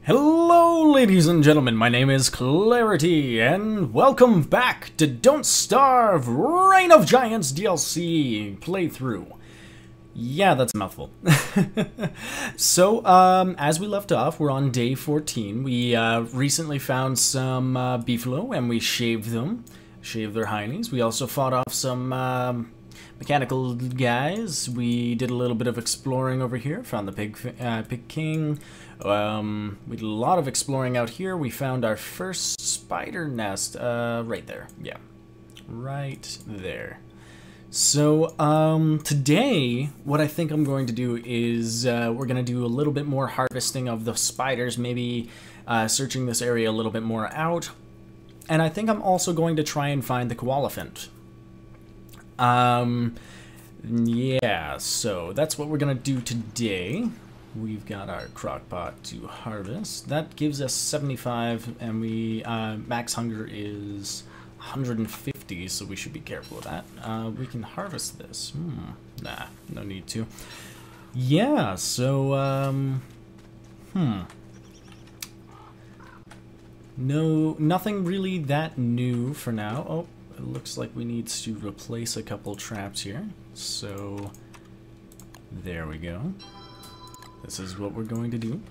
Hello, ladies and gentlemen, my name is Clarity, and welcome back to Don't Starve Reign of Giants DLC playthrough. Yeah, that's a mouthful. So, as we left off, we're on day 14. We recently found some beefalo, and we shaved them. Shaved their hinds. We also fought off some mechanical guys. We did a little bit of exploring over here. Found the pig king. We did a lot of exploring out here. We found our first spider nest right there. Yeah, right there. So today, what I think I'm going to do is we're going to do a little bit more harvesting of the spiders, maybe searching this area a little bit more out. And I think I'm also going to try and find the koalefant. Yeah, so that's what we're going to do today. We've got our crockpot to harvest. That gives us 75, and we max hunger is 150, so we should be careful of that. We can harvest this. Nah, no need to. Yeah, so, No, nothing really that new for now. Oh, it looks like we need to replace a couple traps here. So, there we go. This is what we're going to do.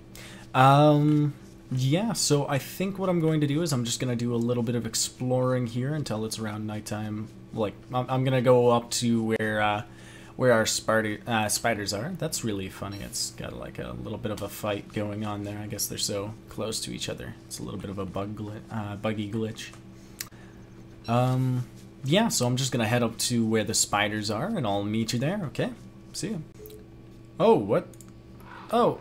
Yeah, so I think what I'm going to do is I'm just going to do a little bit of exploring here until it's around nighttime. Like, I'm going to go up to where our spiders are. That's really funny. It's got like a little bit of a fight going on there. I guess they're so close to each other. It's a little bit of a buggy glitch. Yeah, so I'm just going to head up to where the spiders are, and I'll meet you there, okay? See ya. Oh, what? Oh,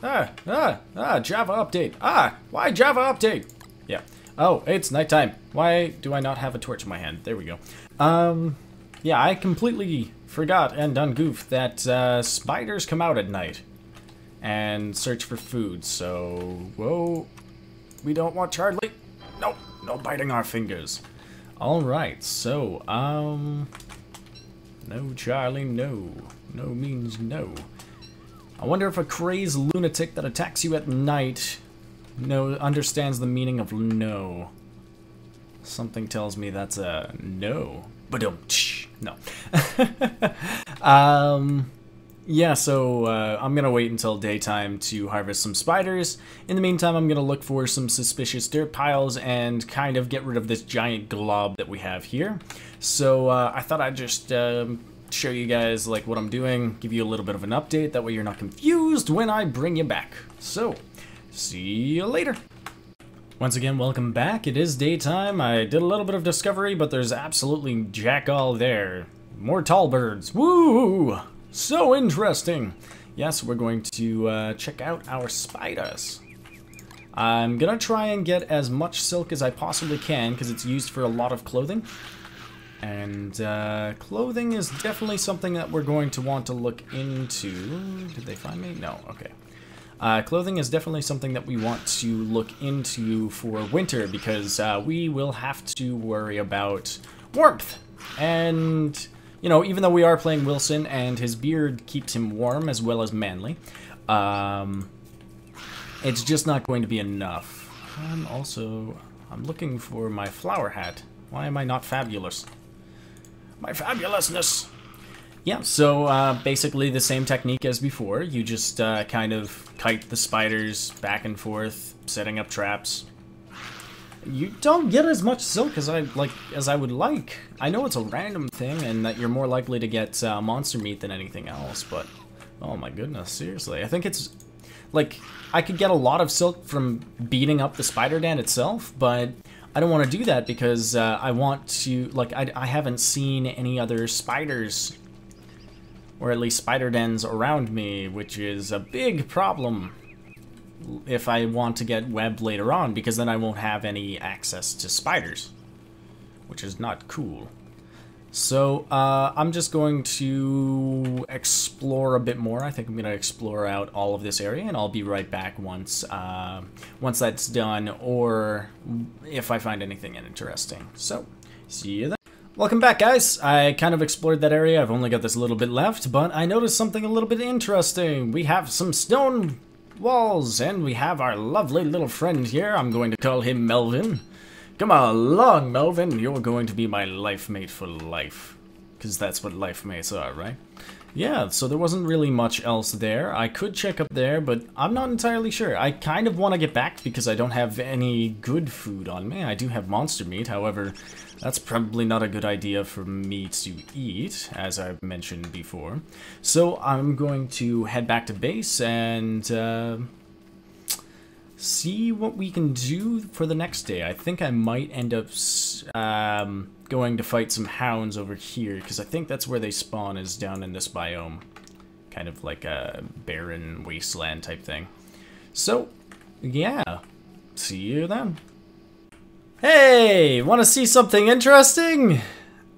Java update. Why Java update? Yeah. Oh, it's nighttime. Why do I not have a torch in my hand? There we go. Yeah, I completely forgot and ungoofed that spiders come out at night and search for food, so, whoa, we don't want Charlie. Nope, no biting our fingers. Alright, so, no Charlie, no. No means no. I wonder if a crazed lunatic that attacks you at night understands the meaning of no. Something tells me that's a no. Ba-dum-tsh. No. Yeah, so I'm gonna wait until daytime to harvest some spiders. In the meantime, I'm gonna look for some suspicious dirt piles and kind of get rid of this giant glob that we have here. So I thought I'd just show you guys like what I'm doing, give you a little bit of an update, that way you're not confused when I bring you back. So, see you later. Once again, welcome back. It is daytime. I did a little bit of discovery, but there's absolutely jack all there. More tall birds. Woo! So interesting. Yes, we're going to check out our spiders. I'm gonna try and get as much silk as I possibly can because it's used for a lot of clothing. And clothing is definitely something that we're going to want to look into. Did they find me? No, okay. Clothing is definitely something that we want to look into for winter because we will have to worry about warmth. And, you know, even though we are playing Wilson and his beard keeps him warm as well as manly, it's just not going to be enough. I'm looking for my flower hat. Why am I not fabulous? My fabulousness! Yeah, so basically the same technique as before. You just kind of kite the spiders back and forth, setting up traps. You don't get as much silk as I would like. I know it's a random thing and that you're more likely to get monster meat than anything else, but oh my goodness, seriously. I think it's like I could get a lot of silk from beating up the spider den itself, but I don't want to do that because I want to, like, I haven't seen any other spiders, or at least spider dens around me, which is a big problem if I want to get web later on, because then I won't have any access to spiders, which is not cool. So I'm just going to explore a bit more. I think I'm going to explore out all of this area, and I'll be right back once that's done, or if I find anything interesting. So, see you then. Welcome back, guys. I kind of explored that area. I've only got this little bit left, but I noticed something a little bit interesting. We have some stone walls, and we have our lovely little friend here. I'm going to call him Melvin. Come along, Melvin. You're going to be my life mate for life. Because that's what life mates are, right? Yeah, so there wasn't really much else there. I could check up there, but I'm not entirely sure. I kind of want to get back because I don't have any good food on me. I do have monster meat, however, that's probably not a good idea for me to eat, as I've mentioned before. So I'm going to head back to base and see what we can do for the next day. I think I might end up going to fight some hounds over here, because I think that's where they spawn, is down in this biome. Kind of like a barren wasteland type thing. So, yeah. See you then. Hey! Want to see something interesting?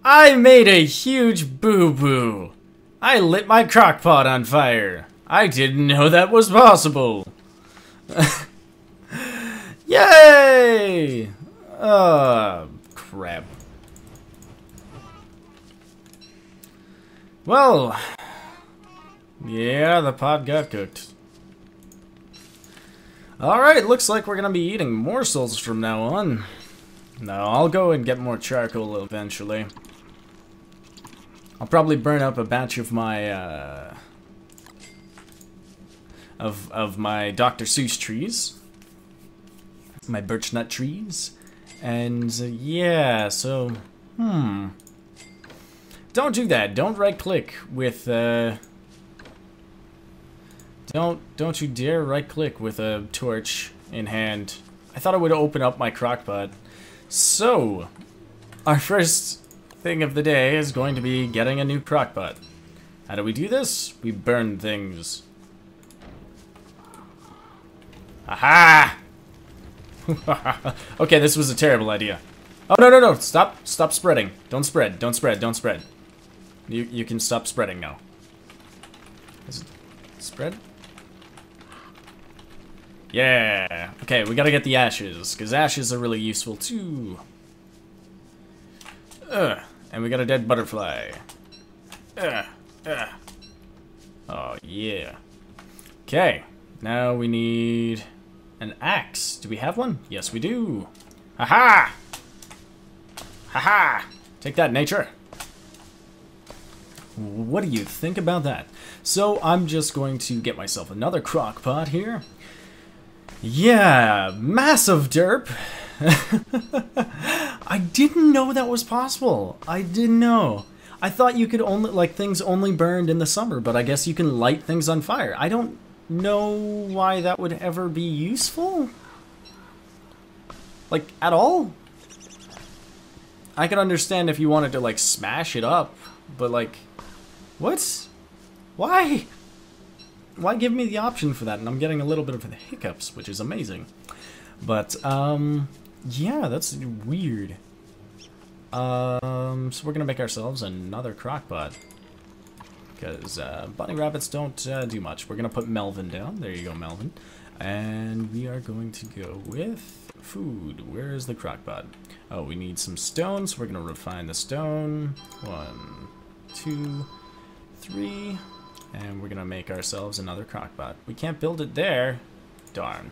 I made a huge boo-boo. I lit my crockpot on fire. I didn't know that was possible. Yay! Crap. Well, yeah, the pot got cooked. Alright, looks like we're gonna be eating morsels from now on. No, I'll go and get more charcoal eventually. I'll probably burn up a batch of my, of my Dr. Seuss trees. My birch nut trees. And, yeah, so, Don't do that. Don't right-click with, Don't you dare right-click with a torch in hand. I thought it would open up my crockpot. So, our first thing of the day is going to be getting a new crockpot. How do we do this? We burn things. Aha! Okay, this was a terrible idea. Oh, no, no, no. Stop spreading. Don't spread. Don't spread. Don't spread. You can stop spreading now. Is it spread? Yeah. Okay, we gotta get the ashes, because ashes are really useful too. And we got a dead butterfly. Oh, yeah. Okay, now we need an axe. Do we have one? Yes, we do. Haha! Haha! Take that, nature. What do you think about that? So, I'm just going to get myself another crock pot here. Yeah, massive derp. I didn't know that was possible. I didn't know. I thought you could only, like, things only burned in the summer, but I guess you can light things on fire. I don't know why that would ever be useful. Like, at all? I could understand if you wanted to, like, smash it up, but, like, what? Why? Why give me the option for that? And I'm getting a little bit of the hiccups, which is amazing. But, yeah, that's weird. So we're gonna make ourselves another crockpot. Because, bunny rabbits don't, do much. We're gonna put Melvin down. There you go, Melvin. And we are going to go with food. Where is the crockpot? Oh, we need some stone, so we're gonna refine the stone. 1, 2, 3. And we're gonna make ourselves another crockpot. We can't build it there. Darn.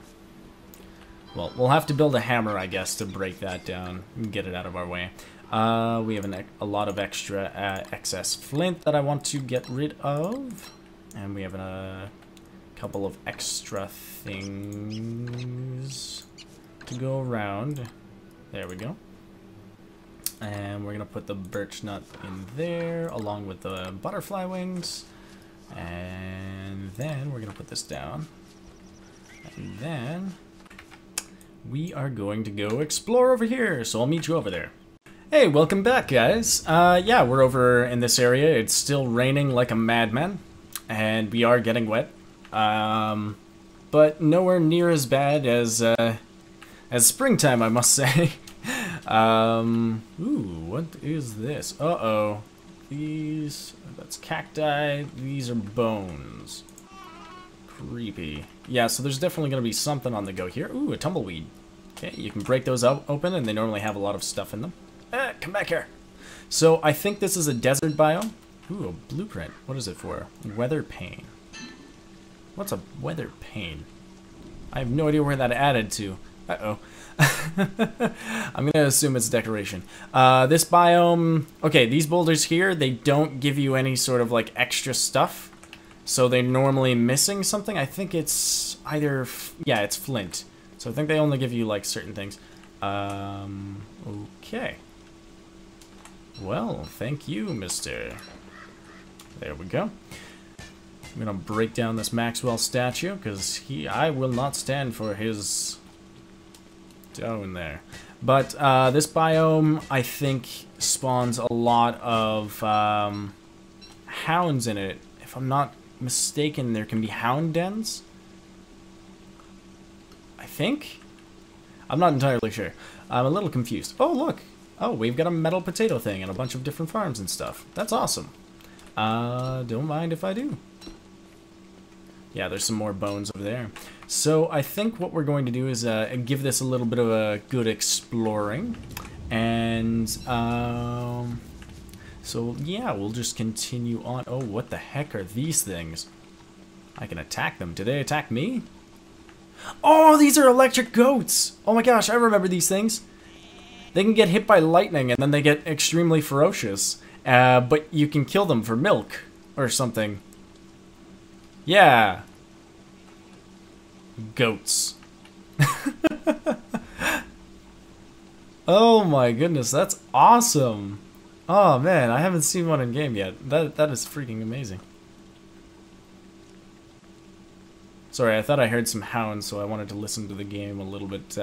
Well, we'll have to build a hammer, I guess, to break that down and get it out of our way. We have a lot of extra excess flint that I want to get rid of. And we have a couple of extra things to go around. There we go. And we're gonna put the birch nut in there, along with the butterfly wings. And then we're gonna put this down. And then we are going to go explore over here, so I'll meet you over there. Hey, welcome back, guys. Yeah, we're over in this area. It's still raining like a madman, and we are getting wet. But nowhere near as bad as springtime, I must say. Ooh, what is this? Uh-oh. That's cacti. These are bones. Creepy. Yeah, so there's definitely going to be something on the go here. Ooh, a tumbleweed. Okay, you can break those open, and they normally have a lot of stuff in them. Come back here. So, I think this is a desert biome. Ooh, a blueprint. What is it for? Weather pane. What's a weather pane? I have no idea where that added to. Uh-oh. I'm gonna assume it's decoration. This biome... Okay, these boulders here, they don't give you any sort of, like, extra stuff. So they're normally missing something. I think it's either... Yeah, it's flint. So I think they only give you, like, certain things. Okay. Well, thank you, mister. There we go. I'm gonna break down this Maxwell statue, because I will not stand for his... down there. But this biome, I think, spawns a lot of hounds in it. If I'm not mistaken, there can be hound dens? I think? I'm not entirely sure. I'm a little confused. Oh, look! Oh, we've got a metal potato thing and a bunch of different farms and stuff. That's awesome. Don't mind if I do. Yeah, there's some more bones over there. So I think what we're going to do is give this a little bit of a good exploring. And, so yeah, we'll just continue on. Oh, what the heck are these things? I can attack them. Do they attack me? Oh, these are electric goats! Oh my gosh, I remember these things. They can get hit by lightning and then they get extremely ferocious. But you can kill them for milk or something. Yeah. Goats. Oh my goodness, that's awesome. Oh man, I haven't seen one in game yet. That is freaking amazing. Sorry, I thought I heard some hounds, so I wanted to listen to the game a little bit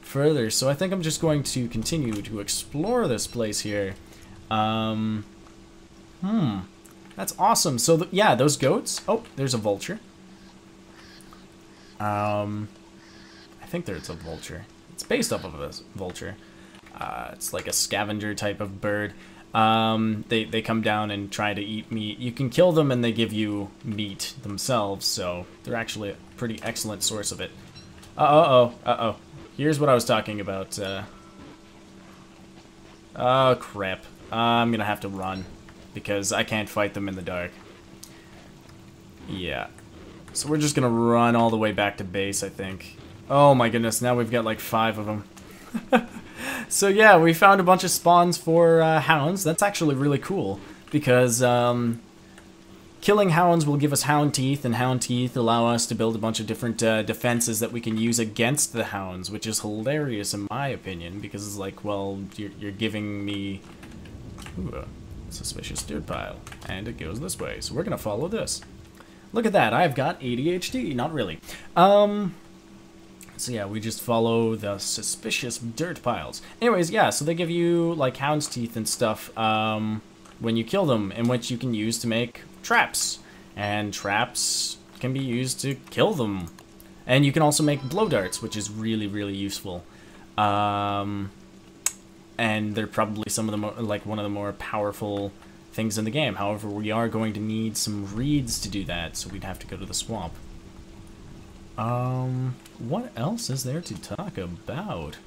further. So I think I'm just going to continue to explore this place here. That's awesome. So, yeah, those goats... Oh, there's a vulture. I think there's a vulture. It's based off of a vulture. It's like a scavenger type of bird. They come down and try to eat meat. You can kill them and they give you meat themselves, so they're actually a pretty excellent source of it. Uh-oh. Here's what I was talking about. Oh, crap. I'm gonna have to run, because I can't fight them in the dark. Yeah. So we're just gonna run all the way back to base, I think. Oh my goodness, now we've got like 5 of them. So yeah, we found a bunch of spawns for hounds. That's actually really cool, because killing hounds will give us hound teeth, and hound teeth allow us to build a bunch of different defenses that we can use against the hounds, which is hilarious in my opinion, because it's like, well, you're giving me... Ooh, a suspicious dirt pile, and it goes this way, so we're gonna follow this. Look at that, I've got ADHD. Not really. So yeah, we just follow the suspicious dirt piles. Anyways, yeah, so they give you, like, hound's teeth and stuff when you kill them, in which you can use to make traps. And traps can be used to kill them. And you can also make blow darts, which is really, really useful. And they're probably some of the more, like, one of the more powerful things in the game. However, we are going to need some reeds to do that, so we'd have to go to the swamp. What else is there to talk about?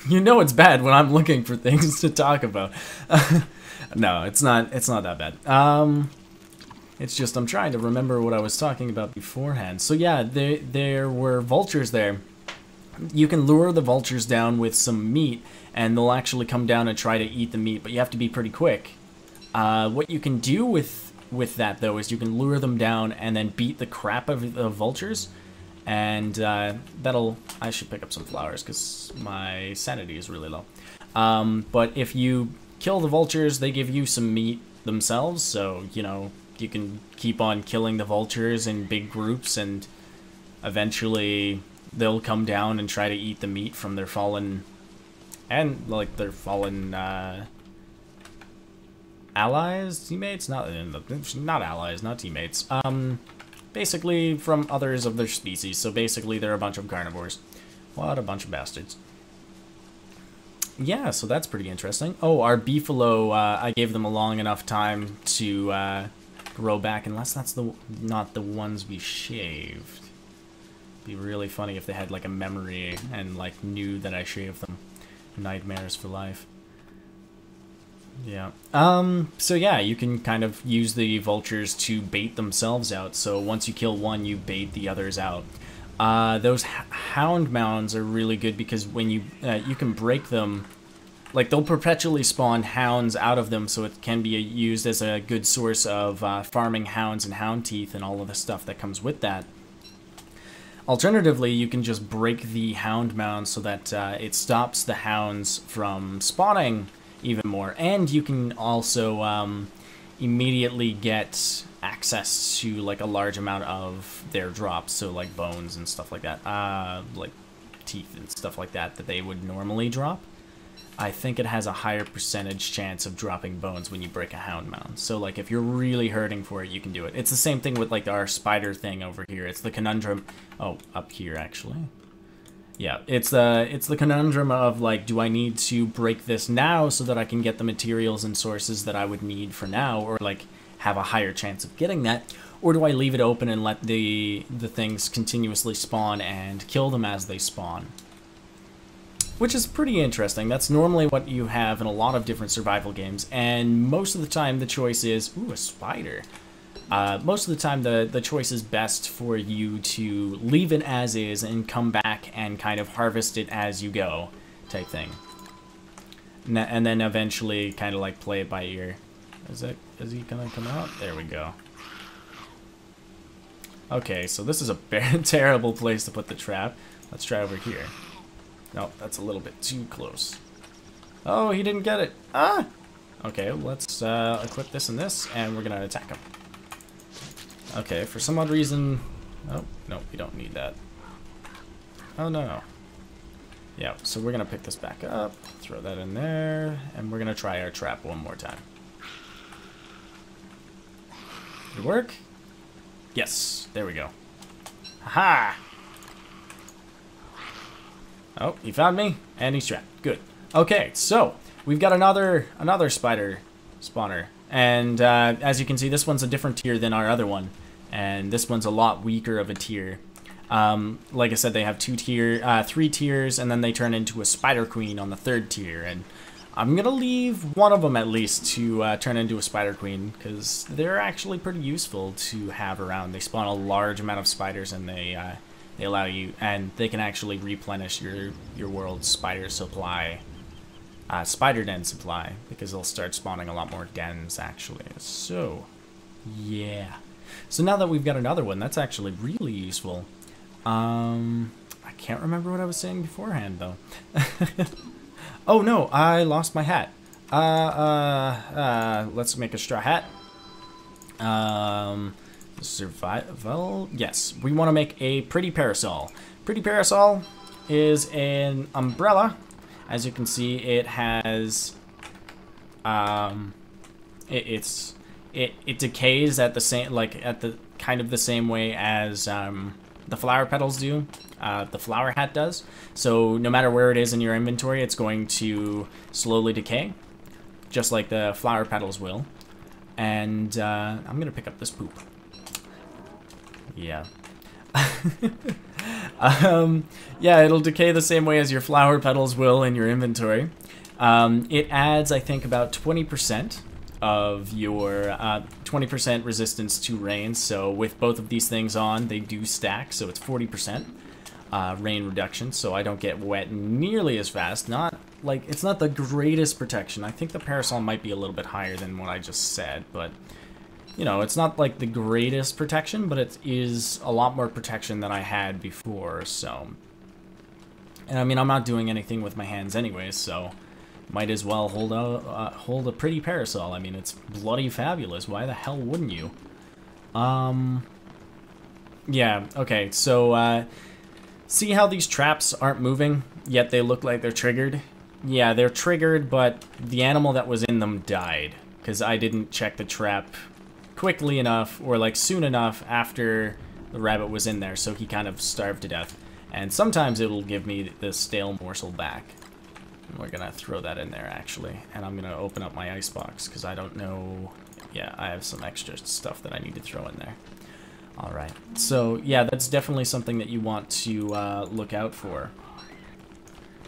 You know it's bad when I'm looking for things to talk about. No, it's not that bad. It's just I'm trying to remember what I was talking about beforehand. So yeah, there were vultures there. You can lure the vultures down with some meat, and they'll actually come down and try to eat the meat, but you have to be pretty quick. What you can do with that, though, is you can lure them down and then beat the crap out of the vultures. And that'll... I should pick up some flowers because my sanity is really low. But if you kill the vultures, they give you some meat themselves. So, you know, you can keep on killing the vultures in big groups, and eventually they'll come down and try to eat the meat from their fallen... And, like, their fallen... allies? Teammates? Not allies, not teammates. Basically from others of their species, so basically they're a bunch of carnivores. What a bunch of bastards. Yeah, so that's pretty interesting. Oh, our beefalo, I gave them a long enough time to grow back, unless that's not the ones we shaved. Be really funny if they had like a memory and like knew that I shaved them. Nightmares for life. Yeah. So yeah, you can kind of use the vultures to bait themselves out. So once you kill one, you bait the others out. Those hound mounds are really good because when you can break them, like they'll perpetually spawn hounds out of them, so it can be used as a good source of farming hounds and hound teeth and all of the stuff that comes with that. Alternatively, you can just break the hound mound so that it stops the hounds from spawning even more, and you can also immediately get access to like a large amount of their drops, so like bones and stuff like that, like teeth and stuff like that they would normally drop. I think it has a higher percentage chance of dropping bones when you break a hound mound. So like if you're really hurting for it, you can do it. It's the same thing with like our spider thing over here. It's the conundrum. Oh, up here actually. Yeah, it's the conundrum of like, do I need to break this now so that I can get the materials and sources that I would need for now, or like have a higher chance of getting that, or do I leave it open and let the things continuously spawn and kill them as they spawn? Which is pretty interesting. That's normally what you have in a lot of different survival games, and most of the time the choice is, ooh, a spider. Most of the time the choice is best for you to leave it as is and come back and kind of harvest it as you go type thing. And then eventually kind of like play it by ear. Is he gonna come out? There we go. Okay, so this is a very terrible place to put the trap. Let's try over here. No, that's a little bit too close. Oh, he didn't get it. Ah! Okay, let's equip this and this, and we're gonna attack him. Okay, for some odd reason... Oh, no, we don't need that. Oh, no. Yeah, so we're gonna pick this back up, throw that in there, and we're gonna try our trap one more time. Did it work? Yes, there we go. Haha! Oh, he found me, and he's trapped. Good. Okay, so we've got another spider spawner, and as you can see, this one's a different tier than our other one, and this one's a lot weaker of a tier. Like I said, they have three tiers, and then they turn into a spider queen on the third tier, and I'm gonna leave one of them at least to turn into a spider queen, because they're actually pretty useful to have around. They spawn a large amount of spiders, and they allow you, and they can actually replenish your world's spider supply, spider den supply, because they'll start spawning a lot more dens actually. So, yeah. So now that we've got another one, that's actually really useful. I can't remember what I was saying beforehand though. Oh no, I lost my hat. Let's make a straw hat. Survival? Yes, we want to make a pretty parasol. Pretty parasol is an umbrella. As you can see, it has it decays at the same, like at the kind of the same way as the flower petals do. The flower hat does. So no matter where it is in your inventory, it's going to slowly decay, just like the flower petals will. And I'm gonna pick up this poop. Yeah. Yeah, it'll decay the same way as your flower petals will in your inventory. It adds, I think, about 20% of your 20% resistance to rain. So with both of these things on, they do stack. So it's 40% rain reduction. So I don't get wet nearly as fast. Not like, it's not the greatest protection. I think the parasol might be a little bit higher than what I just said, but you know, it's not like the greatest protection, but it is a lot more protection than I had before, so. And I mean, I'm not doing anything with my hands anyways, so might as well hold a pretty parasol. I mean, it's bloody fabulous. Why the hell wouldn't you? Yeah, okay, so, see how these traps aren't moving, yet they look like they're triggered? Yeah, they're triggered, but the animal that was in them died, because I didn't check the trap quickly enough, or like soon enough after the rabbit was in there, so he kind of starved to death. And sometimes it'll give me the stale morsel back. And we're gonna throw that in there actually, and I'm gonna open up my icebox because I don't know. Yeah, I have some extra stuff that I need to throw in there. All right, so yeah, that's definitely something that you want to look out for.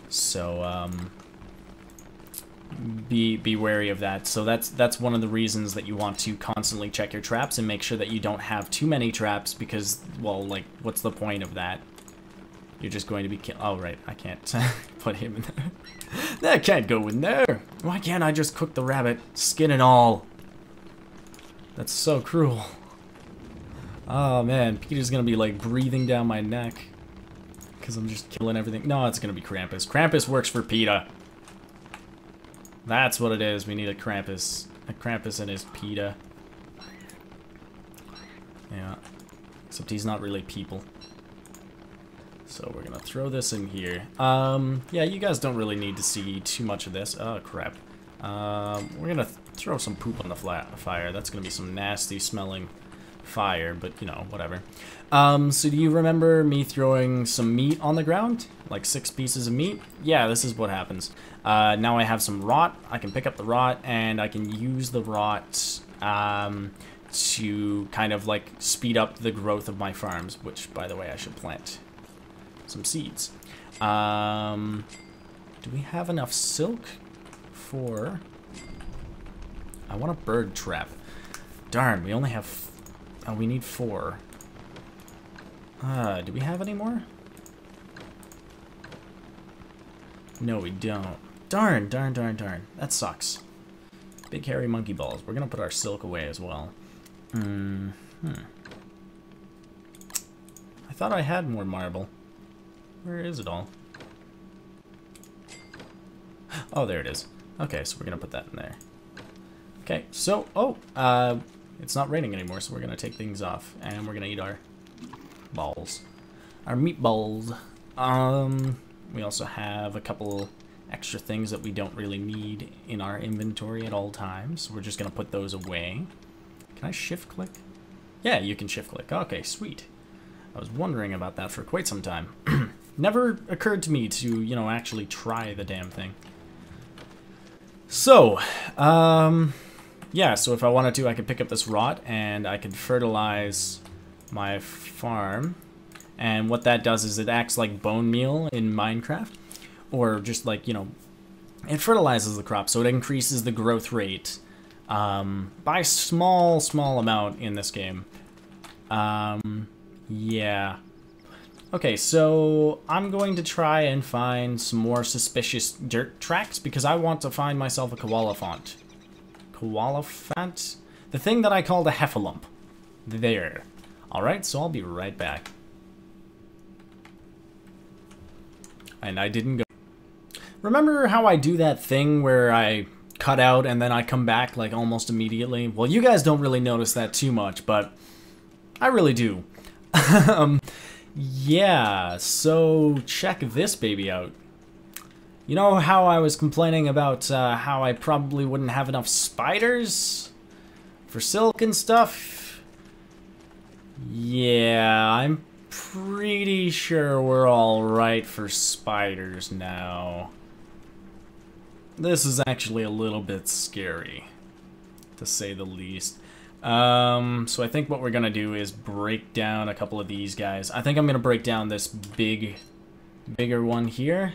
So be wary of that. So that's one of the reasons that you want to constantly check your traps and make sure that you don't have too many traps, because, well, like, what's the point of that? You're just going to be oh, right. I can't put him in there. That can't go in there. Why can't I just cook the rabbit, skin and all? That's so cruel. Oh, man. Peter's going to be, like, breathing down my neck. Because I'm just killing everything. No, it's going to be Krampus. Krampus works for PETA. That's what it is. We need a Krampus. A Krampus and his PETA. Yeah. Except he's not really people. So we're gonna throw this in here. Yeah, you guys don't really need to see too much of this. Oh, crap. We're gonna throw some poop on the fire. That's gonna be some nasty smelling fire, but, you know, whatever. So do you remember me throwing some meat on the ground? Like 6 pieces of meat? Yeah, this is what happens. Now I have some rot. I can pick up the rot, and I can use the rot to kind of, like, speed up the growth of my farms, which, by the way, I should plant some seeds. Do we have enough silk for... I want a bird trap. Darn, we only have... Oh, we need 4. Do we have any more? No, we don't. Darn, darn, darn, darn. That sucks. Big hairy monkey balls. We're gonna put our silk away as well. I thought I had more marble. Where is it all? Oh, there it is. Okay, so we're gonna put that in there. Okay, so, it's not raining anymore, so we're gonna take things off, and we're gonna eat our balls. Our meatballs. We also have a couple extra things that we don't really need in our inventory at all times, so we're just gonna put those away. Can I shift click? Yeah, you can shift click. Okay, sweet. I was wondering about that for quite some time. Never occurred to me to, you know, actually try the damn thing. So, yeah, so if I wanted to, I could pick up this rot and I could fertilize my farm. And what that does is it acts like bone meal in Minecraft. Or just like, you know, it fertilizes the crop, so it increases the growth rate by small amount in this game. Yeah. Okay, so I'm going to try and find some more suspicious dirt tracks because I want to find myself a koalefant. Koalefant? The thing that I called a heffalump. There. Alright, so I'll be right back. And I didn't go. Remember how I do that thing where I cut out and then I come back like almost immediately? Well, you guys don't really notice that too much, but I really do. Yeah, so check this baby out. You know how I was complaining about how I probably wouldn't have enough spiders for silk and stuff? Yeah, I'm pretty sure we're all right for spiders now. This is actually a little bit scary, to say the least. So I think what we're gonna do is break down a couple of these guys. I think I'm gonna break down this bigger one here.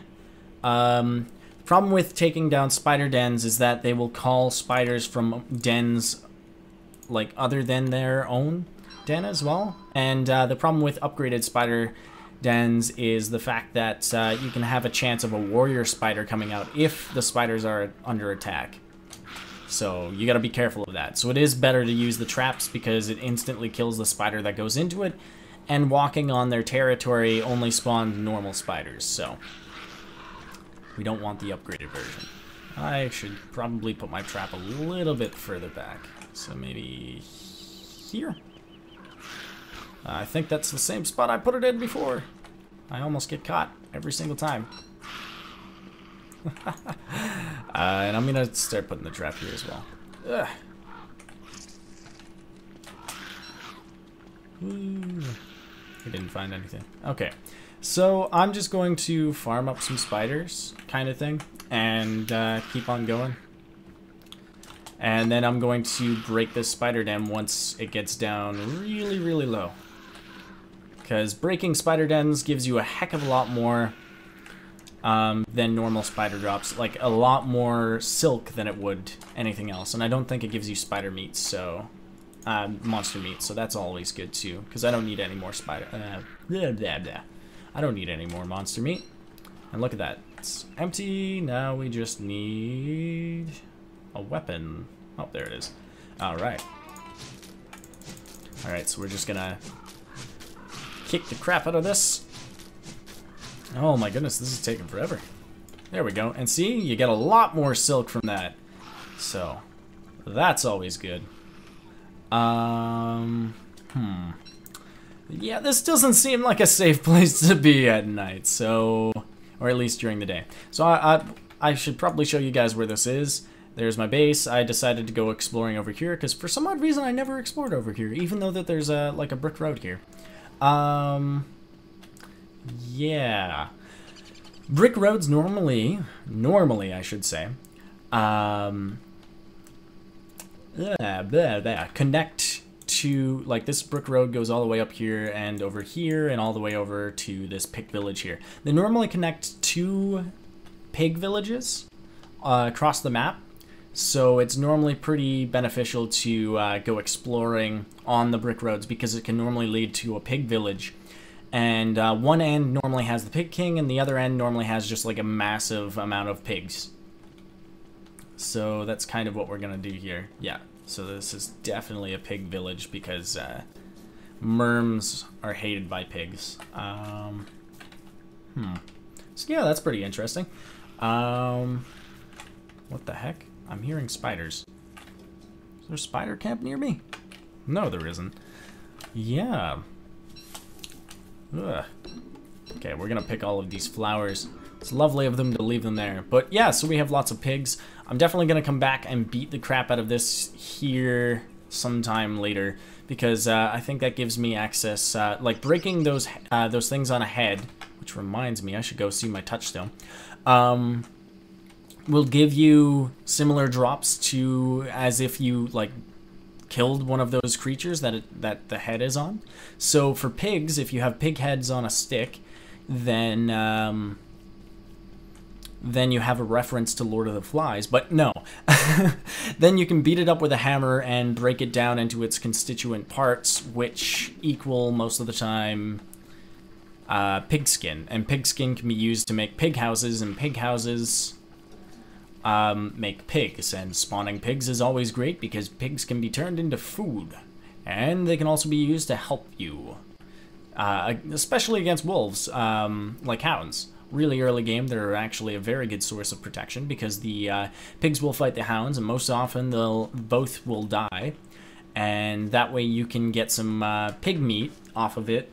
Problem with taking down spider dens is that they will call spiders from dens like other than their own den as well. And the problem with upgraded spider dens is the fact that you can have a chance of a warrior spider coming out if the spiders are under attack. So you gotta be careful of that. So it is better to use the traps because it instantly kills the spider that goes into it, and walking on their territory only spawned normal spiders, so we don't want the upgraded version. I should probably put my trap a little bit further back. So maybe here? I think that's the same spot I put it in before. I almost get caught every single time. And I'm gonna start putting the trap here as well. Ugh. I didn't find anything. Okay, so I'm just going to farm up some spiders, kind of thing, and keep on going. And then I'm going to break this spider den once it gets down really, really low. Because breaking spider dens gives you a heck of a lot more than normal spider drops, like a lot more silk than it would anything else, and I don't think it gives you spider meat, so monster meat, so that's always good too, because I don't need any more spider. Blah, blah, blah. I don't need any more monster meat. And look at that. It's empty. Now we just need a weapon. Oh, there it is. Alright. Alright, so we're just gonna kick the crap out of this. Oh my goodness, this is taking forever. There we go. And see, you get a lot more silk from that. So, that's always good. Yeah, this doesn't seem like a safe place to be at night, so... Or at least during the day. So I should probably show you guys where this is. There's my base. I decided to go exploring over here, because for some odd reason I never explored over here, even though that there's like a brick road here. Yeah. Brick roads normally I should say, connect to, like, this brick road goes all the way up here and over here and all the way over to this pig village here. They normally connect two pig villages across the map, so it's normally pretty beneficial to go exploring on the brick roads, because it can normally lead to a pig village. And one end normally has the pig king, and the other end normally has just like a massive amount of pigs. So that's kind of what we're gonna do here. Yeah, so this is definitely a pig village, because merms are hated by pigs. So yeah, that's pretty interesting. What the heck? I'm hearing spiders. Is there a spider camp near me? No, there isn't. Yeah. Ugh. Okay, we're gonna pick all of these flowers. It's lovely of them to leave them there. But yeah, so we have lots of pigs. I'm definitely gonna come back and beat the crap out of this here sometime later, because I think that gives me access, like breaking those things on a head, which reminds me I should go see my touchstone, will give you similar drops to as if you like killed one of those creatures that the head is on. So for pigs, if you have pig heads on a stick, then you have a reference to Lord of the Flies. But no, then you can beat it up with a hammer and break it down into its constituent parts, which equal most of the time pig skin. And pig skin can be used to make pig houses, and pig houses make pigs, and spawning pigs is always great because pigs can be turned into food, and they can also be used to help you, especially against wolves, like hounds. Really early game, they're actually a very good source of protection, because the pigs will fight the hounds, and most often both will die, and that way you can get some pig meat off of it,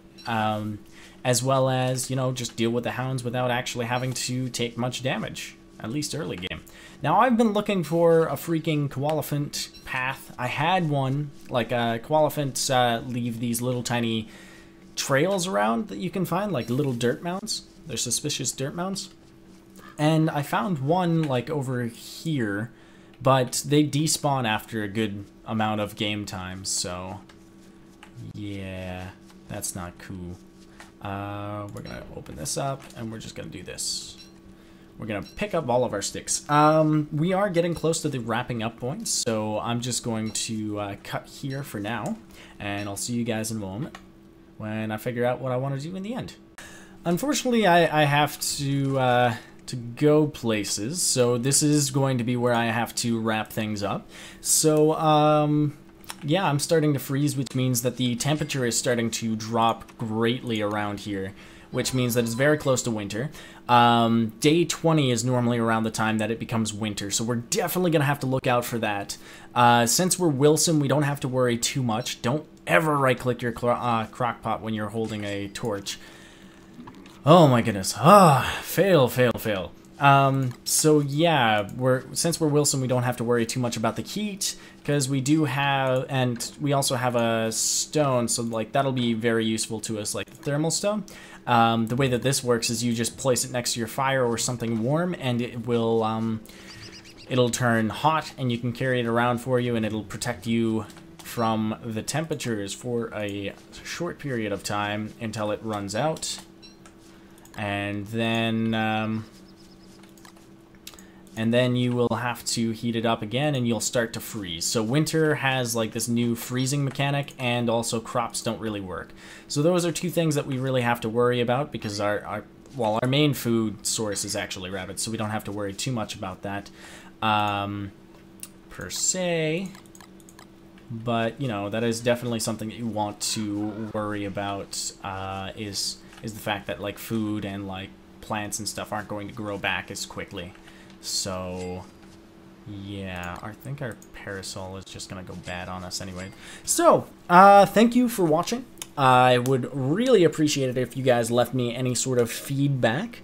as well as, you know, just deal with the hounds without actually having to take much damage. At least early game. Now, I've been looking for a freaking koalefant path. I had one, like koalefants leave these little tiny trails around that you can find, like little dirt mounds. They're suspicious dirt mounds. And I found one, like, over here, but they despawn after a good amount of game time, so yeah, that's not cool. We're gonna open this up, and we're just gonna do this. We're gonna pick up all of our sticks. We are getting close to the wrapping up point, so I'm just going to cut here for now, and I'll see you guys in a moment when I figure out what I want to do in the end. Unfortunately, I have to go places, so this is going to be where I have to wrap things up. So, yeah, I'm starting to freeze, which means that the temperature is starting to drop greatly around here, which means that it's very close to winter. Day 20 is normally around the time that it becomes winter, so we're definitely going to have to look out for that. Since we're Wilson, we don't have to worry too much. Don't ever right-click your crockpot when you're holding a torch. Oh my goodness. Fail, fail, fail. So yeah, since we're Wilson, we don't have to worry too much about the heat, because we do have, and we also have a stone, so like that'll be very useful to us, like the thermal stone. The way that this works is you just place it next to your fire or something warm, and it will, it'll turn hot, and you can carry it around for you, and it'll protect you from the temperatures for a short period of time until it runs out. And then and then you will have to heat it up again and you'll start to freeze. So winter has like this new freezing mechanic, and also crops don't really work. So those are two things that we really have to worry about, because our main food source is actually rabbits, so we don't have to worry too much about that per se. But, you know, that is definitely something that you want to worry about, is the fact that, like, food and, like, plants and stuff aren't going to grow back as quickly. So, yeah, I think our parasol is just going to go bad on us anyway. So, thank you for watching. I would really appreciate it if you guys left me any sort of feedback,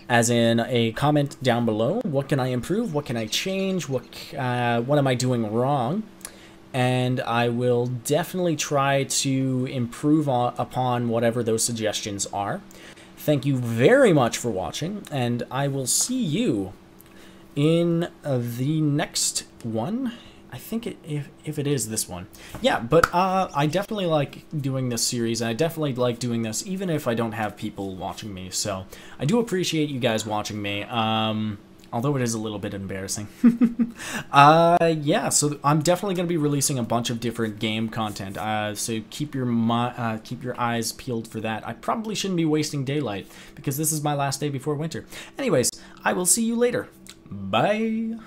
as in a comment down below. What can I improve? What can I change? What am I doing wrong? And I will definitely try to improve upon whatever those suggestions are. Thank you very much for watching, and I will see you in the next one. I think if it is this one. Yeah, but I definitely like doing this series, and I definitely like doing this even if I don't have people watching me. So I do appreciate you guys watching me. Although it is a little bit embarrassing. Yeah, so I'm definitely going to be releasing a bunch of different game content, so keep your eyes peeled for that. I probably shouldn't be wasting daylight, because this is my last day before winter. Anyways, I will see you later. Bye!